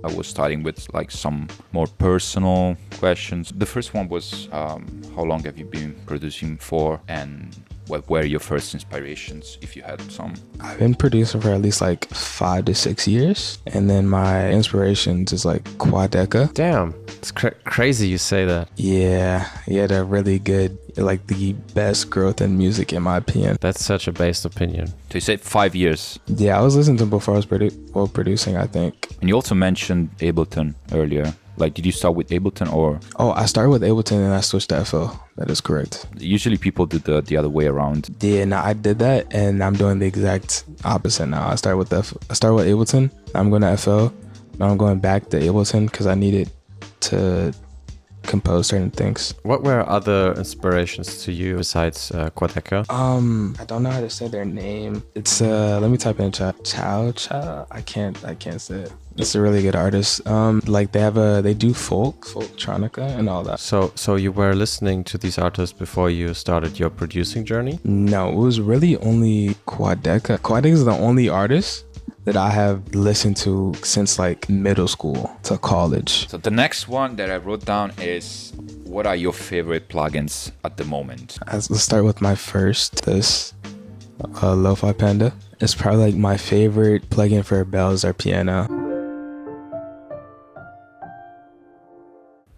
I was starting with like some more personal questions. The first one was how long have you been producing for, and what were your first inspirations, if you had some? I've been producing for at least like 5 to 6 years, and then my inspirations is like Quadeca. Damn, it's crazy you say that. Yeah, he had a really good, like the best growth in music in my opinion. That's such a based opinion. So you said 5 years. Yeah, I was listening to him before I was producing, I think. And you also mentioned Ableton earlier. Like, did you start with Ableton or? Oh, I started with Ableton and I switched to FL. That is correct. Usually people do the other way around. Yeah, no, I did that and I'm doing the exact opposite now. I started with Ableton. I'm going to FL. Now I'm going back to Ableton because I needed to compose certain things. What were other inspirations to you besides Quadeca? I don't know how to say their name. It's let me type in chat. Chow. I can't say it. It's a really good artist. Like they do folktronica and all that. So you were listening to these artists before you started your producing journey? No, it was really only Quadeca. Quadeca is the only artist that I have listened to since like middle school to college. So the next one that I wrote down is, what are your favorite plugins at the moment? Let's start with my first, this Lo-Fi Panda. It's probably like my favorite plugin for bells or piano.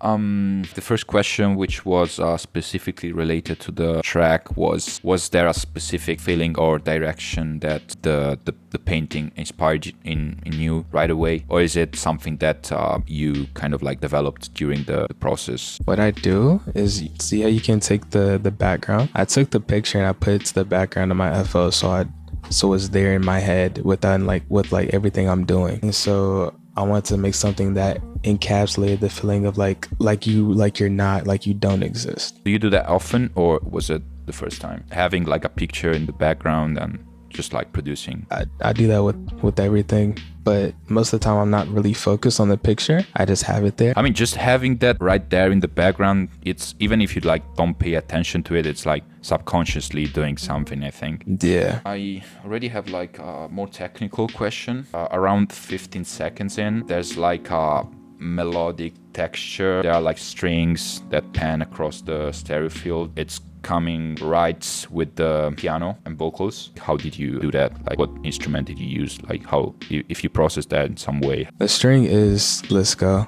The first question, which was specifically related to the track, was there a specific feeling or direction that the painting inspired in you right away? Or is it something that you kind of like developed during the process? What I do is, see how you can take the background? I took the picture and I put it to the background of my FL so it's there in my head with everything I'm doing. And so I want to make something that encapsulated the feeling of like you don't exist. Do you do that often, or was it the first time? Having like a picture in the background and just like producing? I do that with everything, but most of the time I'm not really focused on the picture. I just have it there. I mean, just having that right there in the background, it's, even if you like don't pay attention to it, it's like subconsciously doing something, I think. Yeah. I already have like a more technical question. Around 15 seconds in, there's like a melodic texture. There are like strings that pan across the stereo field. It's coming right with the piano and vocals. How did you do that? Like, what instrument did you use? Like, how, if you process that in some way? The string is, let's go.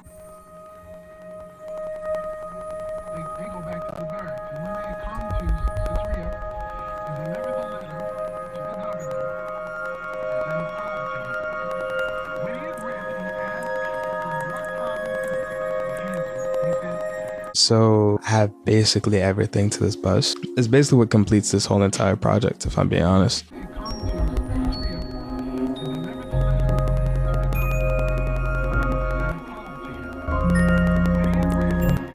So I have basically everything to this bus. It's basically what completes this whole entire project, if I'm being honest.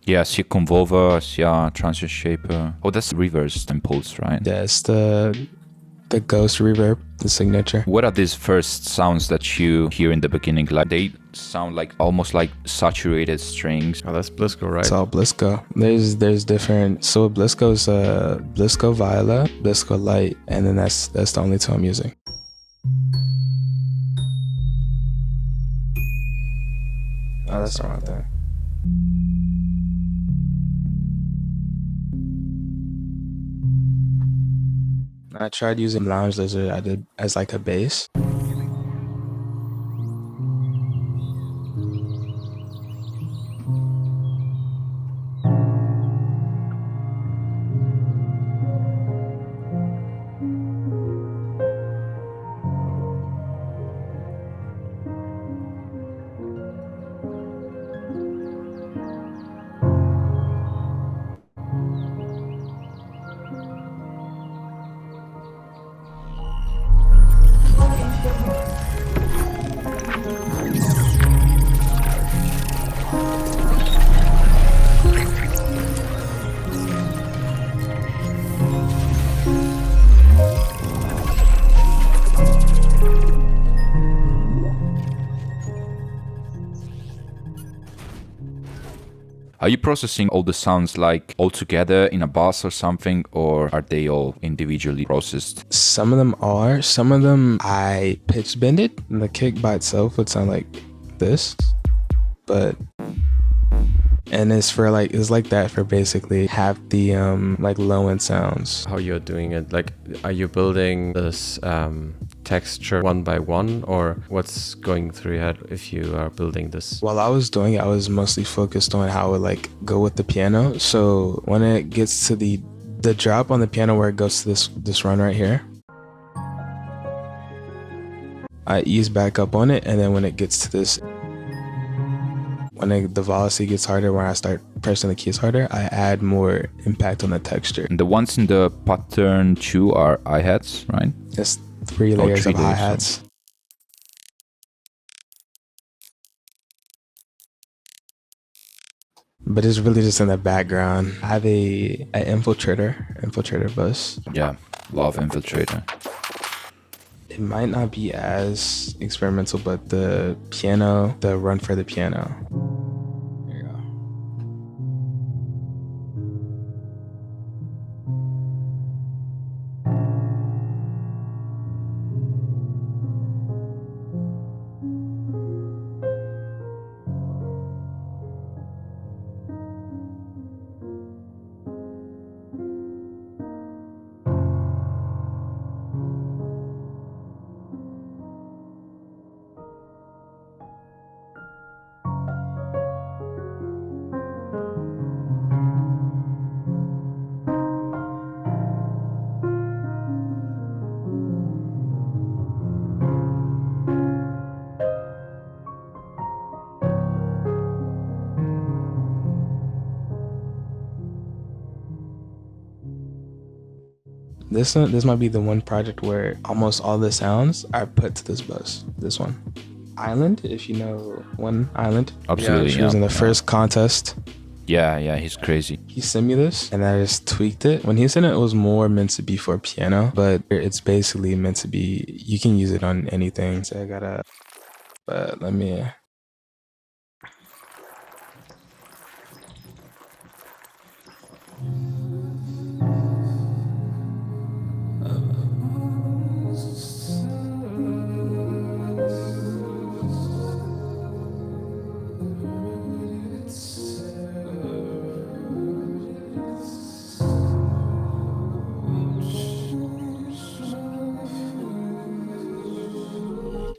Yeah, I see a convolver, I see a transient shaper. Oh, that's the reverse impulse, right? Yeah, it's the The ghost reverb, the signature. What are these first sounds that you hear in the beginning? Like they sound like almost like saturated strings. Oh, that's Blisco, right? It's all Blisco. There's different. So Blisco's Blisco Viola, Blisco Light, and then that's the only two I'm using. Oh, that's the wrong thing. I tried using Lounge Lizard. I did as like a bass. Are you processing all the sounds like all together in a bus or something, or are they all individually processed? Some of them are. Some of them I pitch bend it. And the kick by itself would sound like this, but and it's like that for basically half the like low end sounds. How you're doing it? Like, are you building this texture one by one, or what's going through your head if you are building this? While I was doing it, I was mostly focused on how it like go with the piano. So when it gets to the drop on the piano where it goes to this run right here, I ease back up on it, and then when it gets to this, the velocity gets harder, when I start pressing the keys harder, I add more impact on the texture. And the ones in the pattern 2 are hi-hats, right? It's 3 layers of hi-hats. But it's really just in the background. I have a infiltrator bus. Yeah, love infiltrator. It might not be as experimental, but the run for the piano. There you go. This might be the one project where almost all the sounds are put to this bus. This one. Island, if you know One Island. Absolutely, She was in the first contest. Yeah, he's crazy. He sent me this and I just tweaked it. When he sent it, it was more meant to be for piano, but it's basically meant to be, you can use it on anything. So but let me...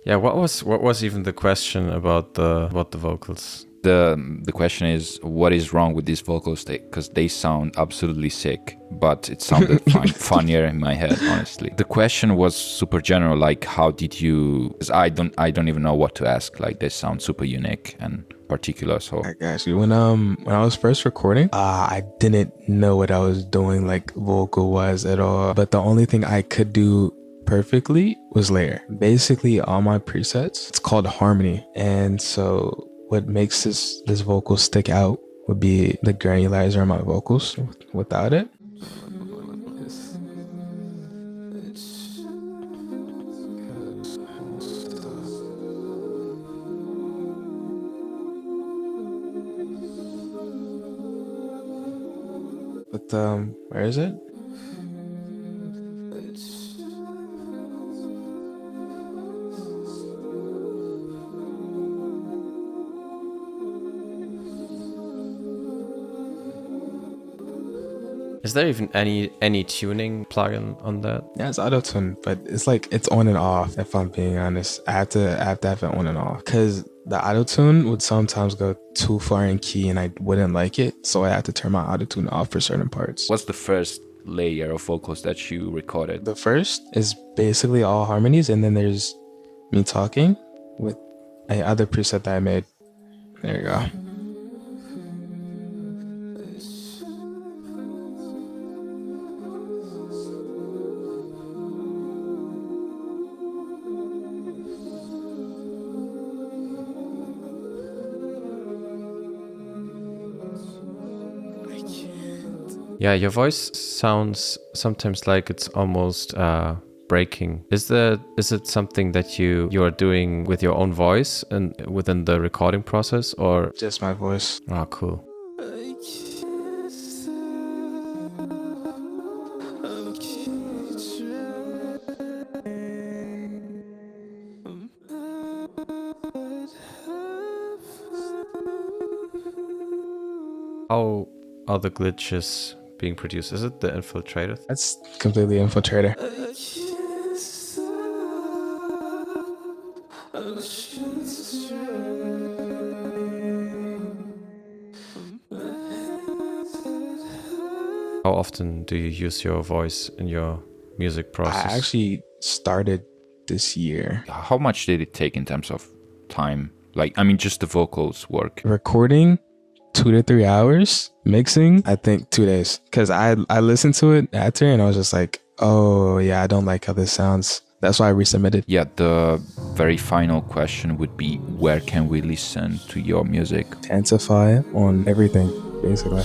Yeah, what was even the question about the vocals? The question is, what is wrong with these vocals? Because they sound absolutely sick, but it sounded funnier in my head, honestly. The question was super general, like how did you? Because I don't even know what to ask. Like they sound super unique and particular. So I got you. When I was first recording, I didn't know what I was doing like vocal wise at all. But the only thing I could do perfectly was layer. Basically all my presets, it's called harmony. And so what makes this vocal stick out would be the granulizer on my vocals. Without it, where is it? Is there even any tuning plugin on that? Yeah, it's auto-tune, but it's like it's on and off. If I'm being honest, I have to have it on and off because the auto-tune would sometimes go too far in key, and I wouldn't like it. So I had to turn my auto-tune off for certain parts. What's the first layer of vocals that you recorded? The first is basically all harmonies, and then there's me talking with a other preset that I made. There you go. Yeah, your voice sounds sometimes like it's almost breaking. Is it something that you are doing with your own voice and within the recording process, or Just my voice. oh, cool. How are the glitches being produced? Is it the infiltrator? That's completely Infiltrator. How often do you use your voice in your music I process? actually started this year. How much did it take in terms of time? Like, I mean, just the vocals work. Recording 2 to 3 hours, mixing I think 2 days, because I listened to it after and I was just like, oh yeah, I don't like how this sounds. That's why I resubmitted. Yeah, the very final question would be, where can we listen to your music? Phantafiy on everything basically.